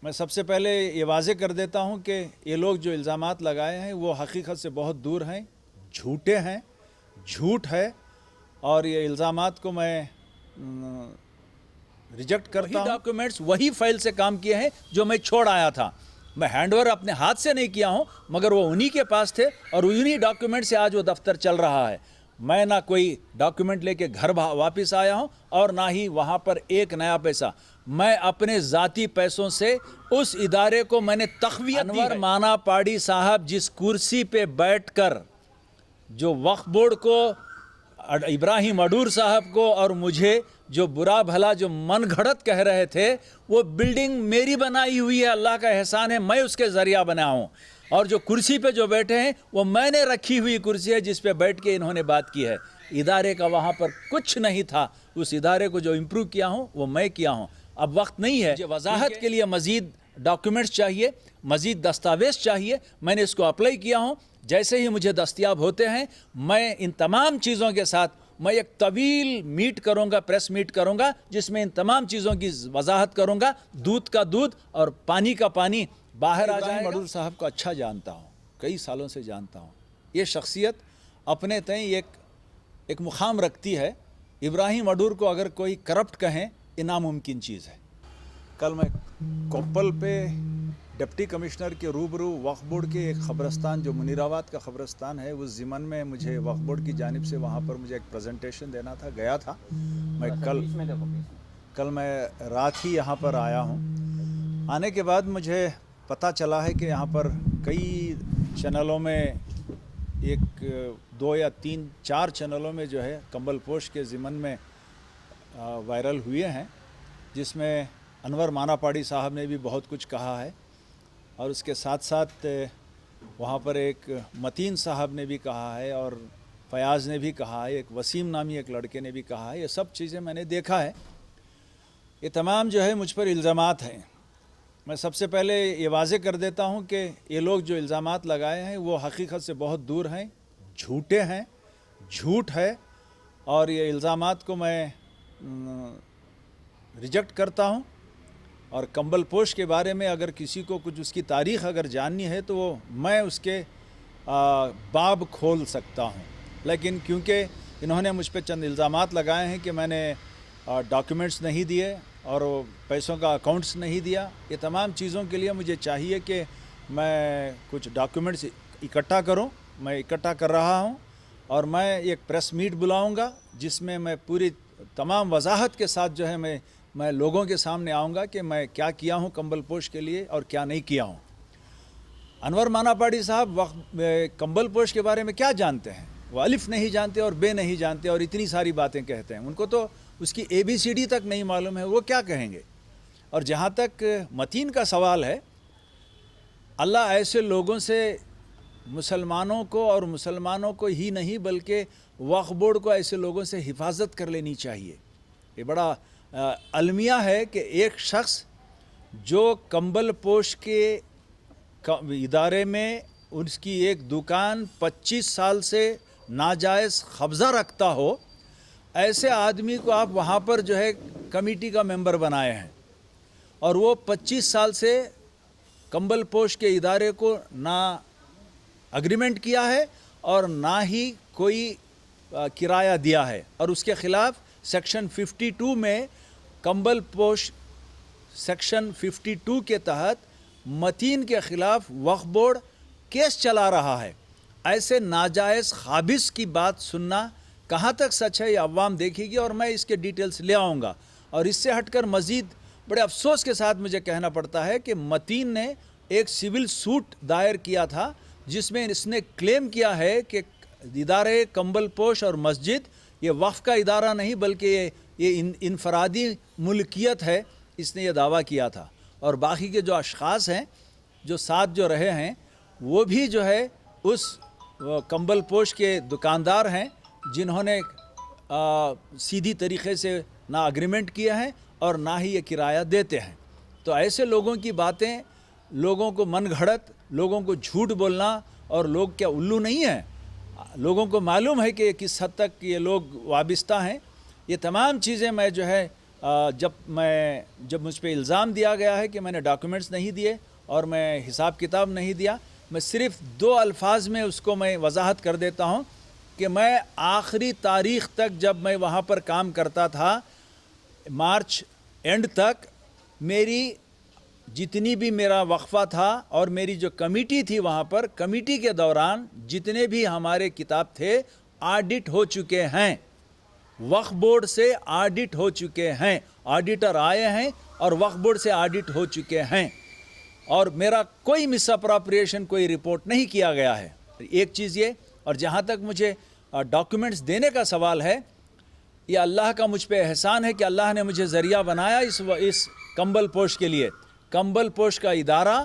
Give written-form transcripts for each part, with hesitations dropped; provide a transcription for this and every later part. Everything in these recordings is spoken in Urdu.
میں سب سے پہلے یہ واضح کر دیتا ہوں کہ یہ لوگ جو الزامات لگائے ہیں وہ حقیقت سے بہت دور ہیں، جھوٹے ہیں، جھوٹ ہے، اور یہ الزامات کو میں ریجیکٹ کرتا ہوں۔ ڈاکیومنٹس وہی فائل سے کام کیے ہیں جو میں چھوڑ آیا تھا، میں ہینڈ اوور اپنے ہاتھ سے نہیں کیا ہوں، مگر وہ انہی کے پاس تھے اور انہی ڈاکیومنٹ سے آج وہ دفتر چل رہا ہے۔ میں نہ کوئی ڈاکیومنٹ لے کے گھر واپس آیا ہوں اور نہ ہی وہاں پر ایک نیا پیسہ، میں اپنے ذاتی پیسوں سے اس ادارے کو میں نے تقویت دی ہے۔ انور مانا پاڑی صاحب جس کرسی پہ بیٹھ کر جو وقف بورڈ کو، ابراہیم اڈور صاحب کو اور مجھے جو برا بھلا جو من گھڑت کہہ رہے تھے، وہ بلڈنگ میری بنائی ہوئی ہے، اللہ کا احسان ہے، میں اس کے ذریعہ بنا ہوں، اور جو کرسی پہ جو بیٹھے ہیں وہ میں نے رکھی ہوئی کرسی ہے جس پہ بیٹھ کے انہوں نے بات کی ہے۔ ادارے کا وہاں پر کچھ نہیں تھا، اس ادارے کو جو امپروو کیا ہوں وہ میں کیا ہوں۔ اب وقت نہیں ہے، وضاحت کے لیے مزید ڈاکیومنٹس چاہیے، مزید دستاویز چاہیے، میں نے اس کو اپلائی کیا ہوں، جیسے ہی مجھے دستیاب ہوتے ہیں میں ان تمام چیزوں کے ساتھ میں ایک طویل میٹ کروں گا، پریس میٹ کروں گا، جس میں ان تمام چیزوں کی وضاحت کروں گا، دودھ کا دودھ اور پانی کا پانی باہر آ جائے گا۔ اڈور صاحب کو اچھا جانتا ہوں، کئی سالوں سے جانتا ہوں، یہ شخصیت اپنے تئیں ایک مقام رکھتی ہے۔ ابراہیم اڈور کو اگر کوئی کرپٹ کہیں یہ ناممکن چیز ہے۔ کل میں کوپل پہ ڈپٹی کمشنر کے روبرو وقف بورڈ کے ایک قبرستان جو منیرآباد کا قبرستان ہے، اس ضمن میں مجھے وقف بورڈ کی جانب سے وہاں پر مجھے ایک پریزنٹیشن دینا تھا، گیا تھا میں۔ کل میں رات ہی یہاں پر آیا ہوں۔ آنے کے بعد مجھے پتہ چلا ہے کہ یہاں پر کئی چینلوں میں، ایک دو یا تین چار چینلوں میں جو ہے کمبل پوش کے ضمن میں وائرل ہوئے ہیں، جس میں انور مانا پاڑی صاحب نے بھی بہت کچھ کہا ہے، اور اس کے ساتھ ساتھ وہاں پر ایک متین صاحب نے بھی کہا ہے، اور فیاض نے بھی کہا ہے، ایک وسیم نامی ایک لڑکے نے بھی کہا ہے۔ یہ سب چیزیں میں نے دیکھا ہے، یہ تمام جو ہے مجھ پر الزامات ہیں۔ میں سب سے پہلے یہ واضح کر دیتا ہوں کہ یہ لوگ جو الزامات لگائے ہیں وہ حقیقت سے بہت دور ہیں، جھوٹے ہیں، جھوٹ ہے، اور یہ الزامات کو میں ریجیکٹ کرتا ہوں۔ اور کمبل پوش کے بارے میں اگر کسی کو کچھ اس کی تاریخ اگر جاننی ہے تو میں اس کے باب کھول سکتا ہوں، لیکن کیونکہ انہوں نے مجھ پہ چند الزامات لگائے ہیں کہ میں نے ڈاکیومنٹس نہیں دیے اور پیسوں کا اکاؤنٹس نہیں دیا، یہ تمام چیزوں کے لیے مجھے چاہیے کہ میں کچھ ڈاکیومنٹس اکٹھا کروں۔ میں اکٹھا کر رہا ہوں، اور میں ایک پریس میٹ بلاؤں گا جس میں میں پوری تمام وضاحت کے ساتھ جو ہے میں لوگوں کے سامنے آؤں گا کہ میں کیا کیا ہوں کمبل پوش کے لیے اور کیا نہیں کیا ہوں۔ انور مانا پاڑی صاحب کمبل پوش کے بارے میں کیا جانتے ہیں؟ وہ الف نہیں جانتے اور بے نہیں جانتے، اور اتنی ساری باتیں کہتے ہیں، ان کو تو اس کی ABCD تک نہیں معلوم ہے، وہ کیا کہیں گے؟ اور جہاں تک متین کا سوال ہے، اللہ ایسے لوگوں سے مسلمانوں کو، اور مسلمانوں کو ہی نہیں بلکہ وقف بورڈ کو ایسے لوگوں سے حفاظت کر لینی چاہیے۔ یہ بڑا المیہ ہے کہ ایک شخص جو کمبل پوش کے ادارے میں اس کی ایک دکان 25 سال سے ناجائز قبضہ رکھتا ہو، ایسے آدمی کو آپ وہاں پر جو ہے کمیٹی کا ممبر بنائے ہیں، اور وہ 25 سال سے کمبل پوش کے ادارے کو نہ اگریمنٹ کیا ہے اور نہ ہی کوئی کرایہ دیا ہے، اور اس کے خلاف سیکشن 52 میں کمبل پوش سیکشن 52 کے تحت متین کے خلاف وقف بورڈ کیس چلا رہا ہے۔ ایسے ناجائز قابض کی بات سننا کہاں تک سچ ہے یہ عوام دیکھے گی، اور میں اس کے ڈیٹیلز لے آؤں گا۔ اور اس سے ہٹ کر مزید بڑے افسوس کے ساتھ مجھے کہنا پڑتا ہے کہ متین نے ایک سول سوٹ دائر کیا تھا جس میں اس نے کلیم کیا ہے کہ ادارے کمبل پوش اور مسجد یہ وقف کا ادارہ نہیں بلکہ یہ انفرادی ملکیت ہے، اس نے یہ دعویٰ کیا تھا۔ اور باقی کے جو اشخاص ہیں جو ساتھ جو رہے ہیں وہ بھی جو ہے اس کمبل پوش کے دکاندار ہیں جنہوں نے سیدھی طریقے سے نہ اگریمنٹ کیا ہے اور نہ ہی یہ کرایہ دیتے ہیں۔ تو ایسے لوگوں کی باتیں، لوگوں کو من گھڑت، لوگوں کو جھوٹ بولنا، اور لوگ کیا الو نہیں ہیں؟ لوگوں کو معلوم ہے کہ کس حد تک یہ لوگ وابستہ ہیں۔ یہ تمام چیزیں میں جو ہے جب مجھ پہ الزام دیا گیا ہے کہ میں نے ڈاکیومنٹس نہیں دیے اور میں حساب کتاب نہیں دیا، میں صرف 2 الفاظ میں اس کو میں وضاحت کر دیتا ہوں کہ میں آخری تاریخ تک جب میں وہاں پر کام کرتا تھا، مارچ اینڈ تک میری جتنی بھی میرا وقفہ تھا اور میری جو کمیٹی تھی وہاں پر، کمیٹی کے دوران جتنے بھی ہمارے کتاب تھے آڈٹ ہو چکے ہیں، وقف بورڈ سے آڈٹ ہو چکے ہیں، آڈیٹر آئے ہیں اور وقف بورڈ سے آڈٹ ہو چکے ہیں، اور میرا کوئی مس اپراپریشن کوئی رپورٹ نہیں کیا گیا ہے۔ ایک چیز یہ، اور جہاں تک مجھے ڈاکیومنٹس دینے کا سوال ہے، یہ اللہ کا مجھ پہ احسان ہے کہ اللہ نے مجھے ذریعہ بنایا اس کمبل پوش کے لیے۔ کمبل پوش کا ادارہ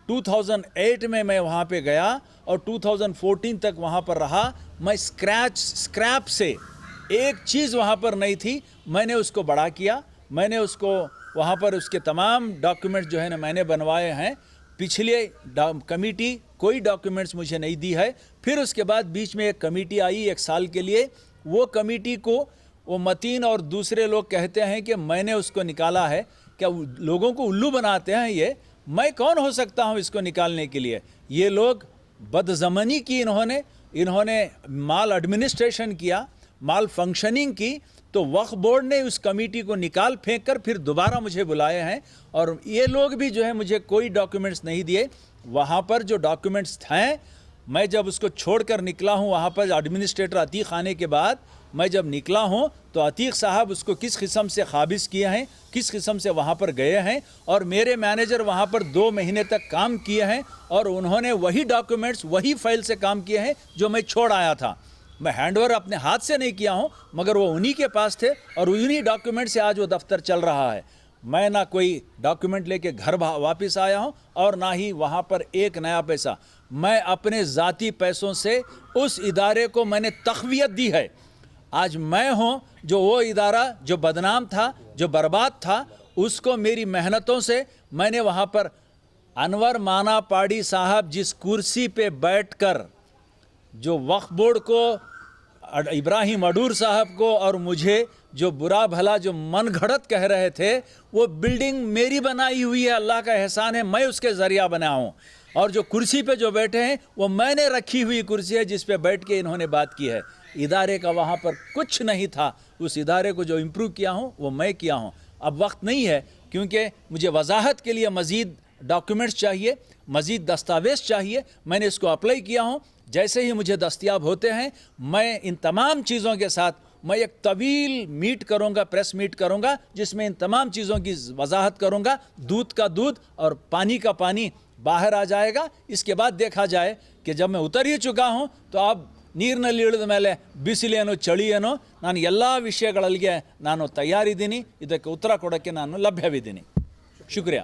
2008 میں وہاں پہ گیا اور 2014 تک وہاں پر رہا۔ میں اسکریپ سے ایک چیز وہاں پر نہیں تھی، میں نے اس کو بڑا کیا، میں نے اس کو وہاں پر اس کے تمام ڈاکیومنٹس جو ہے نا میں نے بنوائے ہیں۔ پچھلے کمیٹی کوئی ڈاکیومنٹس مجھے نہیں دی ہے، پھر اس کے بعد بیچ میں ایک کمیٹی آئی 1 سال کے لیے، وہ کمیٹی کو وہ متین اور دوسرے لوگ کہتے ہیں کہ میں نے اس کو نکالا ہے۔ کیا لوگوں کو الو بناتے ہیں یہ؟ میں کون ہو سکتا ہوں اس کو نکالنے کے لیے؟ یہ لوگ بدزمانی کی، انہوں نے مال ایڈمنسٹریشن کیا، مال فنکشننگ کی، تو وقف بورڈ نے اس کمیٹی کو نکال پھینک کر پھر دوبارہ مجھے بلائے ہیں، اور یہ لوگ بھی جو ہے مجھے کوئی ڈاکیومنٹس نہیں دیے۔ وہاں پر جو ڈاکیومنٹس ہیں، میں جب اس کو چھوڑ کر نکلا ہوں وہاں پر ایڈمنسٹریٹر عتیق آنے کے بعد، میں جب نکلا ہوں تو عتیق صاحب اس کو کس قسم سے قابض کیے ہیں، کس قسم سے وہاں پر گئے ہیں، اور میرے مینیجر وہاں پر 2 مہینے تک کام کیے ہیں، اور انہوں نے وہی ڈاکیومنٹس وہی فائل سے کام کیے ہیں جو میں چھوڑ آیا تھا۔ میں ہینڈ اوور اپنے ہاتھ سے نہیں کیا ہوں، مگر وہ انہی کے پاس تھے اور انہی ڈاکیومنٹ سے آج وہ دفتر چل رہا ہے۔ میں نہ کوئی ڈاکیومنٹ لے کے گھر واپس آیا ہوں اور نہ ہی وہاں پر ایک نیا پیسہ۔ میں اپنے ذاتی پیسوں سے اس ادارے کو میں نے تقویت دی ہے۔ آج میں ہوں جو وہ ادارہ جو بدنام تھا، جو برباد تھا، اس کو میری محنتوں سے میں نے وہاں پر انور مانا پاڑی صاحب جس کرسی پہ بیٹھ کر جو وقف بورڈ کو، ابراہیم اڈور صاحب کو اور مجھے جو برا بھلا جو من گھڑت کہہ رہے تھے، وہ بلڈنگ میری بنائی ہوئی ہے، اللہ کا احسان ہے، میں اس کے ذریعہ بنا ہوں، اور جو کرسی پہ جو بیٹھے ہیں وہ میں نے رکھی ہوئی کرسی ہے جس پہ بیٹھ کے انہوں نے بات کی ہے۔ ادارے کا وہاں پر کچھ نہیں تھا، اس ادارے کو جو امپروو کیا ہوں وہ میں کیا ہوں۔ اب وقت نہیں ہے کیونکہ مجھے وضاحت کے لیے مزید ڈاکیومنٹس چاہیے، مزید دستاویز چاہیے۔ میں نے اس کو اپلائی کیا ہوں، جیسے ہی مجھے دستیاب ہوتے ہیں میں ان تمام چیزوں کے ساتھ میں ایک طویل میٹ کروں گا، پریس میٹ کروں گا، جس میں ان تمام چیزوں کی وضاحت کروں گا۔ دودھ کا دودھ اور پانی کا پانی باہر آ جائے گا۔ اس کے بعد دیکھا جائے کہ جب میں اتر ہی چکا ہوں تو اب ನೀರಿನಲ್ಲಿಳಿದ ಮೇಲೆ ಬಿಸಿಲೇನೋ ಚಳಿಯೇನೋ ನಾನು ಎಲ್ಲ ವಿಷಯಗಳಿಗೆ ನಾನು ತಯಾರಿದ್ದೀನಿ, ಇದಕ್ಕೆ ಉತ್ತರ ಕೊಡೋಕ್ಕೆ ನಾನು ಲಭ್ಯವಿದ್ದೀನಿ। ಶುಕ್ರಿಯಾ।